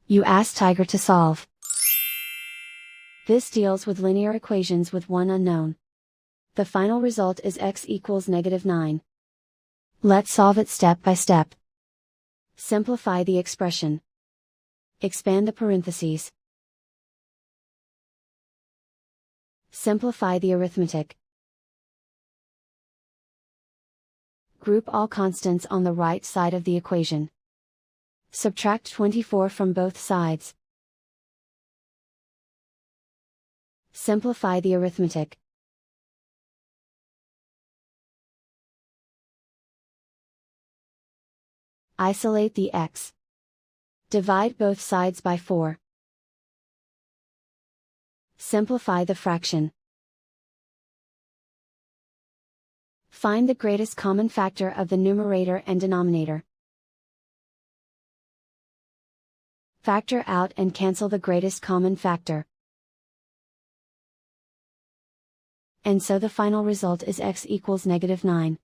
You ask Tiger to solve. This deals with linear equations with one unknown. The final result is x equals -9. Let's solve it step by step. Simplify the expression. Expand the parentheses. Simplify the arithmetic. Group all constants on the right side of the equation. Subtract 24 from both sides. Simplify the arithmetic. Isolate the x. Divide both sides by 4. Simplify the fraction. Find the greatest common factor of the numerator and denominator. Factor out and cancel the greatest common factor. And so the final result is x equals -9.